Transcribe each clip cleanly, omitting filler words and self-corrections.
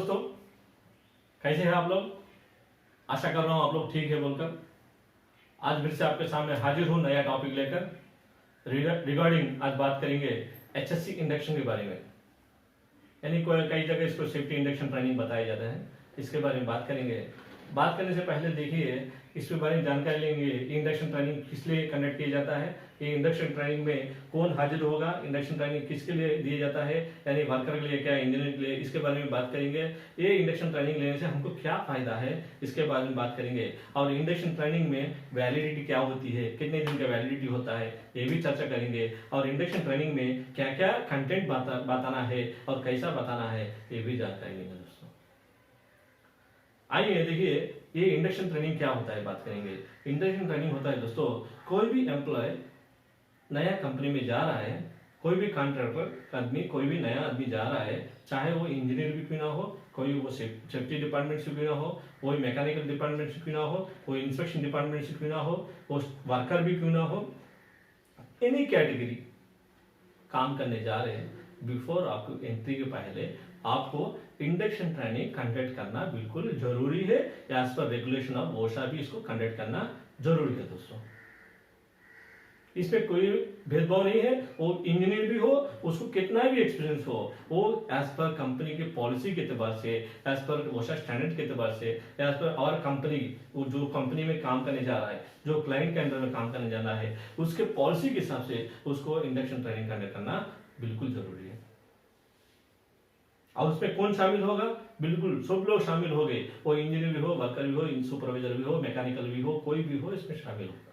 दोस्तों, कैसे हैं आप लोग। आशा कर रहा हूं आप लोग ठीक है बोलकर आज फिर से आपके सामने हाजिर हूं नया टॉपिक लेकर। रिगार्डिंग आज बात करेंगे एचएससी इंडक्शन के बारे में। यानी कई जगह इसको सेफ्टी इंडक्शन ट्रेनिंग बताया जाता है, इसके बारे में बात करेंगे। बात करने से पहले देखिए इसके बारे में जानकारी लेंगे। इंडक्शन ट्रेनिंग किस लिए कंडक्ट किया जाता है, ये इंडक्शन ट्रेनिंग में कौन हाजिर होगा, इंडक्शन ट्रेनिंग किसके लिए दिया जाता है, यानी वर्कर के लिए क्या इंजीनियर के लिए, इसके बारे में बात करेंगे। ये इंडक्शन ट्रेनिंग लेने से हमको क्या फायदा है इसके बारे में बात करेंगे। और इंडक्शन ट्रेनिंग में वैलिडिटी क्या होती है, कितने दिन का वैलिडिटी होता है, ये भी चर्चा करेंगे। और इंडक्शन ट्रेनिंग में क्या क्या कंटेंट बताना है और कैसा बताना है, ये भी जानकारी लेंगे दोस्तों। आइए देखिए ये इंडक्शन ट्रेनिंग क्या होता है बात करेंगे। इंडक्शन ट्रेनिंग होता है दोस्तों, कोई भी एम्प्लॉय नया कंपनी में जा रहा है, कोई भी कॉन्ट्रैक्टर आदमी, कोई भी नया आदमी जा रहा है, चाहे वो इंजीनियर भी क्यों ना हो, कोई वो सेफ्टी डिपार्टमेंट से क्यों ना हो, कोई मैकेनिकल डिपार्टमेंट से क्यों ना हो, कोई इंस्पेक्शन डिपार्टमेंट से क्यों ना हो, वो वर्कर भी क्यों ना हो, एनी कैटेगरी काम करने जा रहे हैं, बिफोर आपको एंट्री के पहले आपको इंडक्शन ट्रेनिंग कंडक्ट करना बिल्कुल जरूरी है। एज पर रेगुलेशन ऑफ ओशा भी इसको कंडक्ट करना जरूरी है दोस्तों। इसमें कोई भेदभाव नहीं है, वो इंजीनियर भी हो, उसको कितना भी एक्सपीरियंस हो, वो एज पर कंपनी की पॉलिसी के एतबार से, एज पर ओशा स्टैंडर्ड के एतबार से, एज पर और कंपनी, वो जो कंपनी में काम करने जा रहा है, जो क्लाइंट के अंदर में काम करने जाना है, उसके पॉलिसी के हिसाब से उसको इंडक्शन ट्रेनिंग कंडक्ट करना बिल्कुल जरूरी है। और उसमें कौन शामिल होगा, बिल्कुल सब लोग शामिल हो गए, वो इंजीनियर भी हो, वर्कर भी हो, सुपरवाइजर भी हो, मैकेनिकल भी हो, कोई भी हो इसमें शामिल होगा।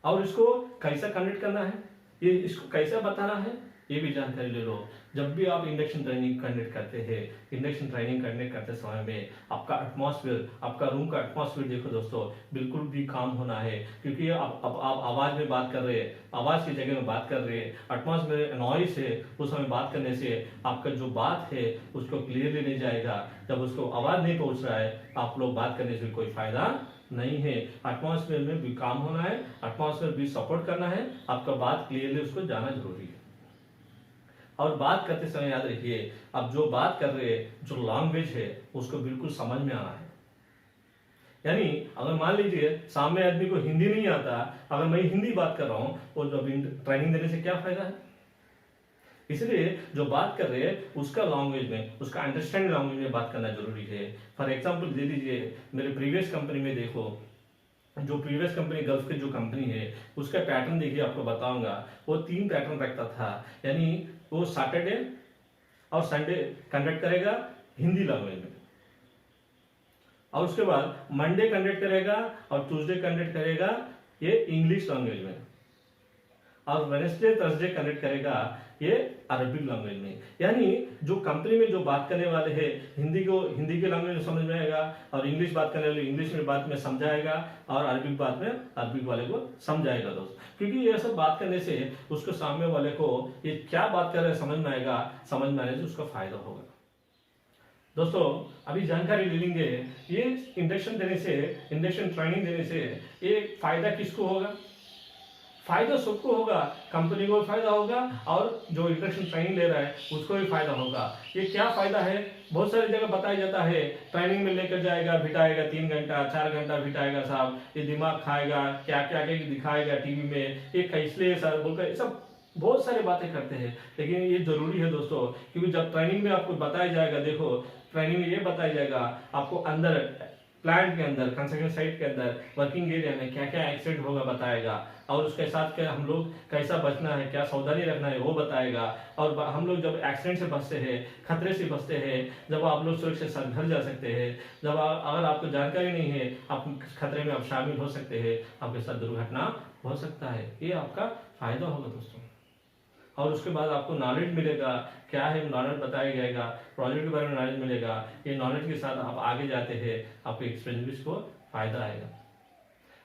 और इसको कैसा कंडक्ट करना है, ये इसको कैसा बताना है, ये भी जानकारी ले लो। जब भी आप इंडक्शन ट्रेनिंग कंडक्ट करते हैं, इंडक्शन ट्रेनिंग कंडक्ट करते समय में आपका एटमॉस्फेयर, आपका रूम का एटमॉस्फेयर देखो दोस्तों, बिल्कुल भी काम होना है। क्योंकि आप आवाज में बात कर रहे हैं, आवाज की जगह में बात कर रहे हैं, एटमॉस्फेयर नॉइस है, उस समय बात करने से आपका जो बात है उसको क्लियरली नहीं जाएगा। जब उसको आवाज नहीं पहुंच रहा है, आप लोग बात करने से कोई फायदा नहीं है। एटमॉस्फेयर में भी काम होना है, एटमॉस्फेयर भी सपोर्ट करना है, आपका बात क्लियरली उसको जाना जरूरी है। और बात करते समय याद रखिए, अब जो बात कर रहे हैं, जो लैंग्वेज है उसको बिल्कुल समझ में आना है। यानी अगर मान लीजिए सामने आदमी को हिंदी नहीं आता, अगर मैं हिंदी बात कर रहा हूं, और जब ट्रेनिंग देने से क्या फायदा है। इसलिए जो बात कर रहे हैं उसका लैंग्वेज में, उसका अंडरस्टैंडिंग लैंग्वेज में बात करना जरूरी है। फॉर एग्जांपल दे दीजिए, मेरे प्रीवियस कंपनी में देखो, जो प्रीवियस कंपनी गल्फ की जो कंपनी है उसका पैटर्न देखिए, आपको बताऊंगा। वो 3 पैटर्न रखता था, यानी वो सैटरडे और संडे कंडक्ट करेगा हिंदी लैंग्वेज में, और उसके बाद मंडे कंडक्ट करेगा और ट्यूसडे कंडक्ट करेगा ये इंग्लिश लैंग्वेज में, और वेडनेसडे थर्सडे कंडक्ट करेगा ये अरबिक लैंग्वेज में। यानी जो कंपनी में जो बात करने वाले हैं, हिंदी को हिंदी के लैंग्वेज में समझ में आएगा, और इंग्लिश बात करने वाले इंग्लिश में बात में समझाएगा, और अरबिक बात में अरबिक वाले को समझाएगा दोस्त। क्योंकि ये सब बात करने से उसको सामने वाले को ये क्या बात कर रहे हैं समझ में आएगा, समझ में आने से उसका फायदा होगा। दोस्तों अभी जानकारी ले लेंगे, ये इंडक्शन देने से, इंडक्शन ट्रेनिंग देने से ये फायदा किसको होगा। फायदा सबको होगा, कंपनी को भी फायदा होगा, और जो इंडक्शन ट्रेनिंग ले रहा है उसको भी फायदा होगा। ये क्या फायदा है, बहुत सारी जगह बताया जाता है, ट्रेनिंग में लेकर जाएगा, बिठाएगा 3 घंटा 4 घंटा बिठाएगा साहब, ये दिमाग खाएगा, क्या क्या क्या दिखाएगा टीवी में, ये कैसे सर बोलकर सब बहुत सारी बातें करते हैं। लेकिन ये जरूरी है दोस्तों, क्योंकि जब ट्रेनिंग में आपको बताया जाएगा, देखो ट्रेनिंग में ये बताया जाएगा आपको, अंदर प्लांट के अंदर, कंस्ट्रक्शन साइट के अंदर, वर्किंग एरिया में क्या क्या एक्सीडेंट होगा बताएगा, और उसके साथ क्या हम लोग कैसा बचना है, क्या सावधानी रखना है वो बताएगा। और हम लोग जब एक्सीडेंट से बचते हैं, खतरे से बचते हैं, जब आप लोग सुरक्षित साथ घर जा सकते हैं, जब अगर आपको जानकारी नहीं है, आप खतरे में आप शामिल हो सकते हैं, आपके साथ दुर्घटना हो सकता है, ये आपका फायदा होगा दोस्तों। और उसके बाद आपको नॉलेज मिलेगा, क्या है नॉलेज बताया जाएगा, प्रोजेक्ट के बारे में नॉलेज मिलेगा। ये नॉलेज के साथ आप आगे जाते हैं, आपके एक्सपीरियंस को फायदा आएगा।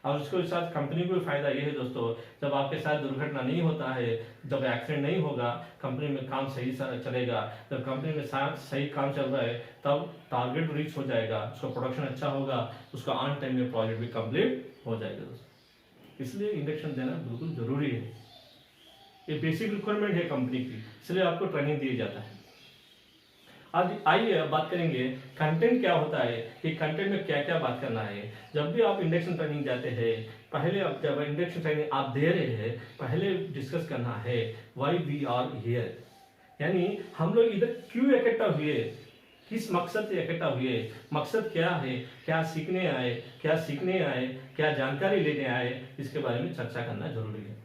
और उसके साथ कंपनी को भी फायदा ये है दोस्तों, जब आपके साथ दुर्घटना नहीं होता है, जब एक्सीडेंट नहीं होगा, कंपनी में काम सही चलेगा। जब कंपनी में सही काम चल रहा है, तब टारगेट रीच हो जाएगा, उसका प्रोडक्शन अच्छा होगा, उसका ऑन टाइम में प्रोजेक्ट भी कंप्लीट हो जाएगा दोस्तों। इसलिए इंडक्शन देना बिल्कुल जरूरी है, ये बेसिक रिक्वायरमेंट है कंपनी की, इसलिए आपको ट्रेनिंग दी जाता है। आज आइए अब बात करेंगे कंटेंट क्या होता है, कि कंटेंट में क्या क्या बात करना है। जब भी आप इंडक्शन ट्रेनिंग जाते हैं, पहले आप जब इंडक्शन ट्रेनिंग आप दे रहे हैं, पहले डिस्कस करना है व्हाई वी आर हियर, यानी हम लोग इधर क्यों इकट्ठा हुए, किस मकसद से इकट्ठा हुए, मकसद क्या है, क्या सीखने आए, क्या जानकारी लेने आए, इसके बारे में चर्चा करना जरूरी है।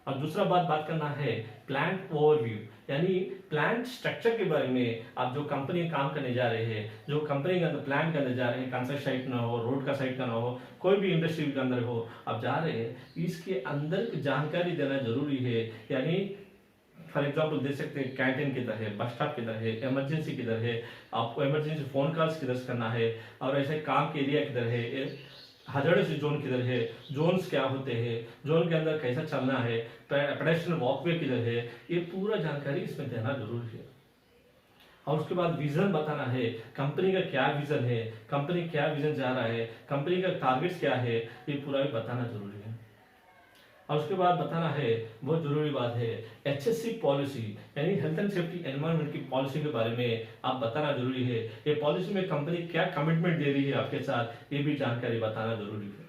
और दूसरा बात करना है प्लांट ओवरव्यू, यानी प्लांट स्ट्रक्चर के बारे में। आप जो कंपनी में काम करने जा रहे हैं, जो कंपनी के अंदर प्लांट करने जा रहे हैं, कंस्ट्रक्शन साइट ना हो, रोड का साइट का ना हो, कोई भी इंडस्ट्री के अंदर हो आप जा रहे हैं, इसके अंदर की जानकारी देना जरूरी है। यानी फॉर एग्जाम्पल दे सकते हैं कैंटीन किधर है, बस स्टॉप किधर है, इमरजेंसी किधर है, आपको इमरजेंसी फोन कॉल्स किधर से करना है, और ऐसे काम के एरिया किधर है, हजार्डस जोन किधर है, जोन्स क्या होते हैं, जोन के अंदर कैसा चलना है, पेडेस्ट्रियन वॉकवे किधर है, ये पूरा जानकारी इसमें देना जरूरी है। और उसके बाद विजन बताना है, कंपनी का क्या विजन है, कंपनी क्या विजन जा रहा है, कंपनी का टारगेट्स क्या है, ये पूरा भी बताना जरूरी है। और उसके बाद बताना है, बहुत जरूरी बात है, HSC पॉलिसी, यानी हेल्थ एंड सेफ्टी एनवायरनमेंट की पॉलिसी के बारे में आप बताना जरूरी है। ये पॉलिसी में कंपनी क्या कमिटमेंट दे रही है आपके साथ, ये भी जानकारी बताना जरूरी है।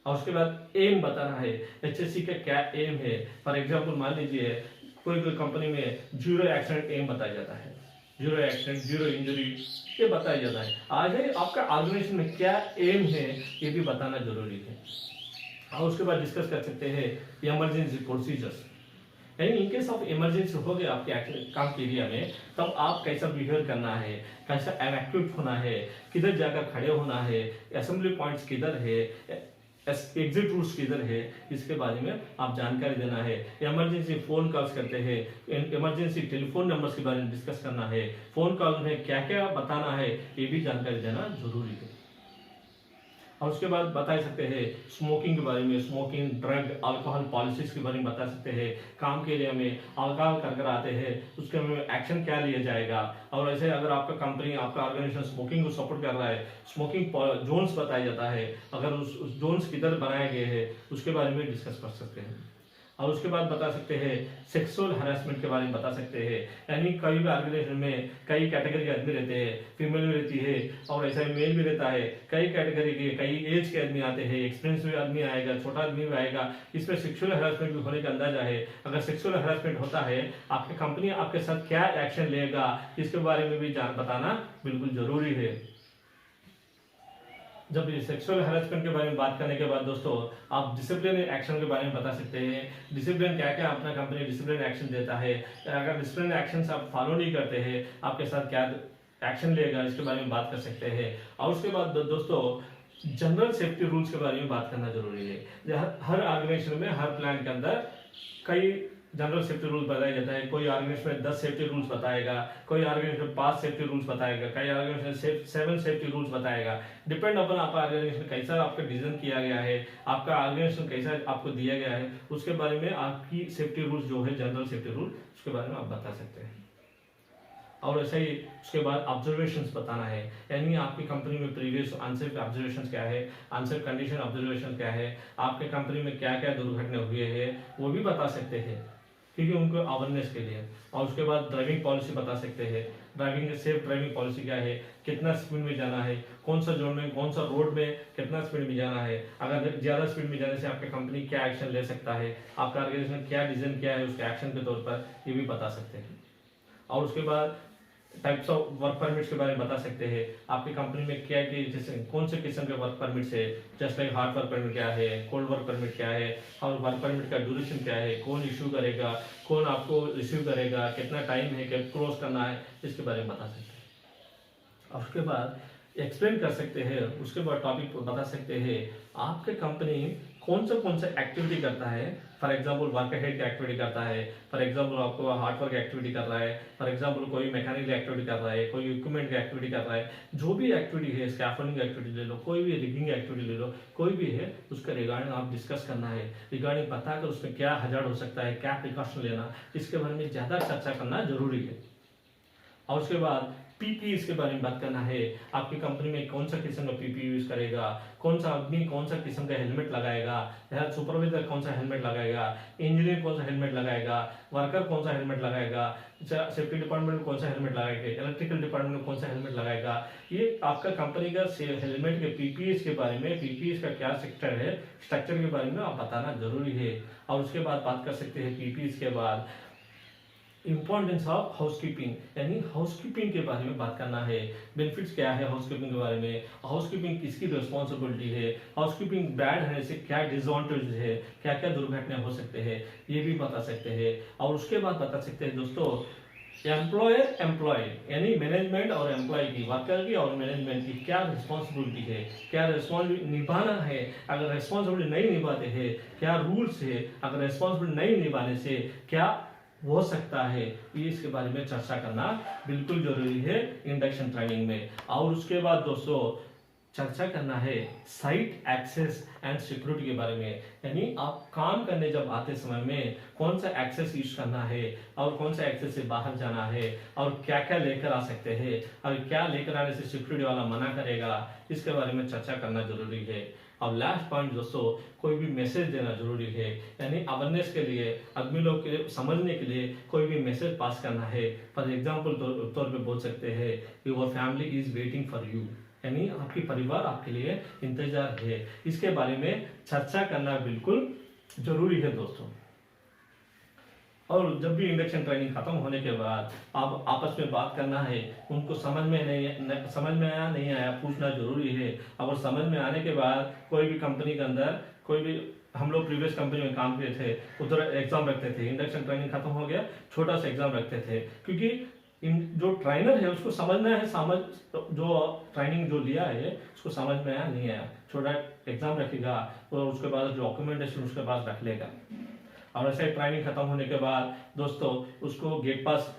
और उसके बाद एम बताना है, HSC का क्या एम है। फॉर एग्जाम्पल मान लीजिए कोई कंपनी में 0 एक्सीडेंट एम बताया जाता है, 0 एक्सीडेंट, 0 इंजरी, ये बताया जाता है। आगे आपका ऑर्गेनाइजेशन में क्या एम है, ये भी बताना जरूरी है। और उसके बाद डिस्कस कर सकते हैं इमरजेंसी प्रोसीजर्स, यानी इन केस ऑफ इमरजेंसी हो गया आपके काम के एरिया में, तब आप कैसा बिहेव करना है, कैसा इवैक्यूएट होना है, किधर जाकर खड़े होना है, असेंबली पॉइंट्स किधर है, एग्जिट रूट्स किधर है, इसके बारे में आप जानकारी देना है। इमरजेंसी फोन कॉल्स करते हैं, इमरजेंसी टेलीफोन नंबर्स के बारे में डिस्कस करना है, फोन कॉल में क्या क्या बताना है, ये भी जानकारी देना जरूरी है। और उसके बाद बता सकते हैं स्मोकिंग के बारे में, स्मोकिंग, ड्रग, अल्कोहल पॉलिसीज के बारे में बता सकते हैं। काम के एरिया में अल्कोहल कर आते हैं, उसके में एक्शन क्या लिया जाएगा। और ऐसे अगर आपका कंपनी, आपका ऑर्गेनाइजेशन स्मोकिंग को सपोर्ट कर रहा है, स्मोकिंग जोन्स बताया जाता है, अगर उस जोन्स किधर बनाए गए हैं उसके बारे में डिस्कस कर सकते हैं। और उसके बाद बता सकते हैं सेक्सुअल हरासमेंट के बारे में बता सकते हैं, यानी कई भी ऑर्गेनाइजेशन में कई कैटेगरी के आदमी रहते हैं, फीमेल भी रहती है और ऐसा मेल भी रहता है, कई कैटेगरी के, कई एज के आदमी आते हैं, एक्सपीरियंस भी आदमी आएगा, छोटा आदमी भी आएगा, इसमें सेक्सुअल हरासमेंट भी होने का अंदाजा है। अगर सेक्सुअल हरासमेंट होता है, आपकी कंपनी आपके साथ क्या एक्शन लेगा, इसके बारे में भी बताना बिल्कुल जरूरी है। जब ये सेक्सुअल हैरेसमेंट के बारे में बात करने के बाद दोस्तों, आप डिसिप्लिनरी एक्शन के बारे में बता सकते हैं। डिसिप्लिन क्या क्या अपना कंपनी डिसिप्लिन एक्शन देता है, अगर डिसिप्लिन एक्शन आप फॉलो नहीं करते हैं, आपके साथ क्या एक्शन लेगा, इसके बारे में बात कर सकते हैं। और उसके बाद दोस्तों जनरल सेफ्टी रूल्स के बारे में बात करना जरूरी है। हर ऑर्गेनाइजेशन में, हर प्लान के अंदर कई जनरल सेफ्टी रूल्स बताया जाता है। कोई ऑर्गेनाइजेशन में 10 सेफ्टी रूल्स बताएगा, कोई ऑर्गेनाइजेशन में 5 सेफ्टी रूल्स बताएगा, कई ऑर्गेनाइजेशन 7 सेफ्टी रूल्स बताएगा। डिपेंड अपन आपका ऑर्गेनाइजेशन कैसा आपका डिजाइन किया गया है, आपका ऑर्गेनाइजेशन कैसा आपको दिया गया है, उसके बारे में आपकी सेफ्टी रूल्स जो है, जनरल सेफ्टी रूल, उसके बारे में आप बता सकते हैं। और ऐसे ही उसके बाद ऑब्जर्वेशंस बताना है, यानी आपकी कंपनी में प्रीवियस अनसेफ ऑब्जर्वेशंस क्या है, अनसेफ कंडीशन ऑब्जर्वेशन क्या है, आपके कंपनी में क्या क्या दुर्घटना हुए हैं, वो भी बता सकते हैं, क्योंकि उनको अवेयरनेस के लिए। और उसके बाद ड्राइविंग पॉलिसी बता सकते हैं, ड्राइविंग सेफ ड्राइविंग पॉलिसी क्या है, कितना स्पीड में जाना है, कौन सा जोन में, कौन सा रोड में कितना स्पीड में जाना है, अगर ज्यादा स्पीड में जाने से आपकी कंपनी क्या एक्शन ले सकता है, आपका ऑर्गेनाइजेशन क्या डिजाइन किया है उसके एक्शन के तौर पर, ये भी बता सकते हैं। और उसके बाद टाइप्स ऑफ वर्क परमिट्स के बारे में बता सकते हैं, आपकी कंपनी में क्या क्या जैसे कौन से किस्म के वर्क परमिट्स है, just like hard work permit क्या है, कोल्ड वर्क परमिट क्या है, और वर्क परमिट का ड्यूरेशन क्या है, कौन इशू करेगा, कौन आपको रिसीव करेगा, कितना टाइम है, कब क्लोज करना है, इसके बारे में बता सकते हैं। और उसके बाद एक्सप्लेन कर सकते हैं, उसके बाद टॉपिक बता सकते हैं आपके कंपनी कौन सा एक्टिविटी करता है। फॉर एग्जांपल वर्क हेड का एक्टिविटी करता है, फॉर एग्जांपल आपको हार्ड वर्क एक्टिविटी कर रहा है, फॉर एग्जांपल कोई मैकेनिकल एक्टिविटी कर रहा है, कोई इक्विपमेंट का एक्टिविटी कर रहा है, जो भी एक्टिविटी है, स्कैफोल्डिंग एक्टिविटी ले लो, कोई भी रिगिंग एक्टिविटी ले लो, कोई भी है, उसका रिगार्डिंग आप डिस्कस करना है, रिगार्डिंग बताकर उसमें क्या हजार्ड हो सकता है, क्या प्रिकॉशन लेना, इसके बारे में ज्यादा चर्चा करना जरूरी है। और उसके बाद पीपी इसके बारे में बात करना है, आपकी कंपनी में कौन सा किस्म का पीपी यूज करेगा, कौन सा आदमी कौन सा किस्म का हेलमेट लगाएगा, सुपरवाइजर कौन सा हेलमेट लगाएगा, इंजीनियर कौन सा हेलमेट लगाएगा, वर्कर कौन सा हेलमेट लगाएगा, सेफ्टी डिपार्टमेंट में कौन सा हेलमेट लगाएगा, इलेक्ट्रिकल डिपार्टमेंट में कौन सा हेलमेट लगाएगा, ये आपका कंपनी का हेलमेट के पीपीएस के बारे में, पीपीएस का क्या सेक्टर है, स्ट्रक्चर के बारे में आप बताना जरूरी है। और उसके बाद बात कर सकते हैं पीपीएस के बाद इंपॉर्टेंस ऑफ हाउसकीपिंग, यानी हाउसकीपिंग के बारे में बात करना है। बेनिफिट्स क्या है हाउसकीपिंग के बारे में, हाउसकीपिंग किसकी रिस्पॉन्सिबिलिटी है, हाउसकीपिंग बैड होने से क्या डिसएडवांटेज है, क्या क्या दुर्घटनाएं हो सकते हैं, ये भी बता सकते हैं। और उसके बाद बता सकते हैं दोस्तों एम्प्लॉयर एम्प्लॉय, यानी मैनेजमेंट और एम्प्लॉय की, वर्कर की और मैनेजमेंट की क्या रिस्पॉन्सिबिलिटी है, क्या रिस्पॉन्सिबिलिटी निभाना है, अगर रिस्पॉन्सिबिलिटी नहीं निभाते हैं क्या रूल्स है, अगर रिस्पॉन्सिबिलिटी नहीं निभाने से क्या हो सकता है, ये इसके बारे में चर्चा करना बिल्कुल जरूरी है इंडक्शन ट्रेनिंग में। और उसके बाद दोस्तों चर्चा करना है साइट एक्सेस एंड सिक्योरिटी के बारे में, यानी आप काम करने जब आते समय में कौन सा एक्सेस यूज करना है और कौन सा एक्सेस से बाहर जाना है और क्या क्या लेकर आ सकते हैं और क्या लेकर आने से सिक्योरिटी वाला मना करेगा, इसके बारे में चर्चा करना जरूरी है। और लास्ट पॉइंट दोस्तों कोई भी मैसेज देना जरूरी है, यानी अवेयरनेस के लिए, आदमी लोग के समझने के लिए कोई भी मैसेज पास करना है। फॉर एग्जाम्पल तौर पे बोल सकते हैं your family is waiting for you, यानी आपकी परिवार आपके लिए इंतजार है। इसके बारे में चर्चा करना बिल्कुल जरूरी है दोस्तों। और जब भी इंडक्शन ट्रेनिंग खत्म होने के बाद आप आपस में बात करना है, उनको समझ में आया नहीं आया पूछना जरूरी है। और समझ में आने के बाद कोई भी कंपनी के अंदर, कोई भी, हम लोग प्रीवियस कंपनी में काम किए थे उधर एग्जाम रखते थे, इंडक्शन ट्रेनिंग खत्म हो गया छोटा सा एग्जाम रखते थे, क्योंकि जो ट्रेनर है उसको समझना है, जो ट्रेनिंग जो लिया है उसको समझ में आया नहीं आया, छोटा एग्जाम रखेगा और उसके बाद डॉक्यूमेंटेशन उसके पास रख लेगा। और ऐसे ट्रेनिंग खत्म होने के बाद दोस्तों उसको गेट पास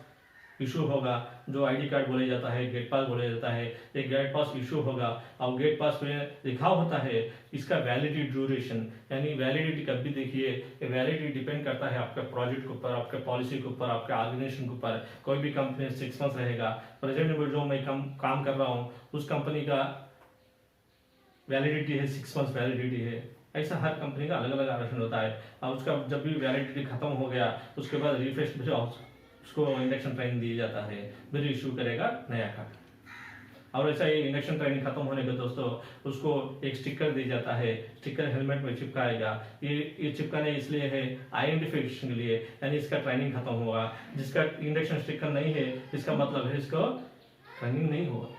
इशू होगा, जो आईडी कार्ड बोले जाता है, गेट पास बोले जाता है, एक गेट पास इशू होगा। और गेट पास में लिखा होता है इसका वैलिडिटी ड्यूरेशन, यानी वैलिडिटी कब भी देखिए, वैलिडिटी डिपेंड करता है आपके प्रोजेक्ट के ऊपर, आपके पॉलिसी के ऊपर, आपके ऑर्गेनाइजेशन के ऊपर। कोई भी कंपनी 6 मंथ रहेगा, प्रेजेंट में जो मैं काम कर रहा हूँ उस कंपनी का वैलिडिटी है 6 मंथ वैलिडिटी है। ऐसा हर कंपनी का अलग अलग आरक्षण होता है। और उसका जब भी वैलिडिटी खत्म हो गया उसके बाद रिफ्रेश उसको इंडक्शन ट्रेनिंग दिया जाता है, फिर इशू करेगा नया कार्ड। और ऐसा ये इंडक्शन ट्रेनिंग खत्म होने के दोस्तों उसको एक स्टिकर दिया जाता है, स्टिकर हेलमेट में चिपकाएगा। ये चिपकाने इसलिए है आइडेंटिफिकेशन के लिए, यानी इसका ट्रेनिंग खत्म होगा। जिसका इंडक्शन स्टिकर नहीं है इसका मतलब है इसको ट्रेनिंग नहीं होगा।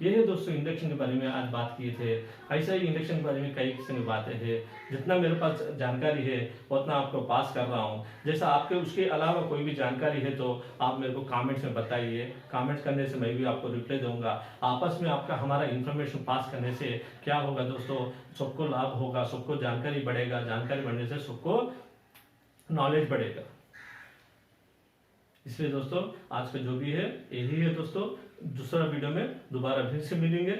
ये है दोस्तों इंडक्शन के बारे में आज बात किए थे। ऐसा ही इंडक्शन के बारे में कई किस्म की बातें हैं, जितना मेरे पास जानकारी है उतना आपको पास कर रहा हूँ। जैसा आपके उसके अलावा कोई भी जानकारी है तो आप मेरे को कमेंट्स में बताइए, कमेंट्स करने से मैं भी आपको रिप्लाई दूंगा। आपस में आपका हमारा इंफॉर्मेशन पास करने से क्या होगा दोस्तों, सबको लाभ होगा, सबको जानकारी बढ़ेगा, जानकारी बढ़ने से सबको नॉलेज बढ़ेगा। इसलिए दोस्तों आज का जो भी है यही है दोस्तों। दूसरा वीडियो में दोबारा फिर से मिलेंगे।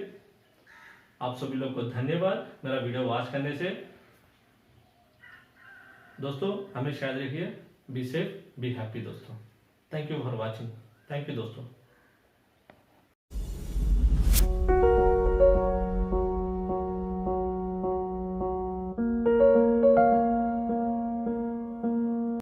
आप सभी लोग को धन्यवाद मेरा वीडियो वॉच करने से। दोस्तों हमें शायद रखिए, बी सेफ बी हैप्पी दोस्तों। Thank you for watching. Thank you दोस्तों।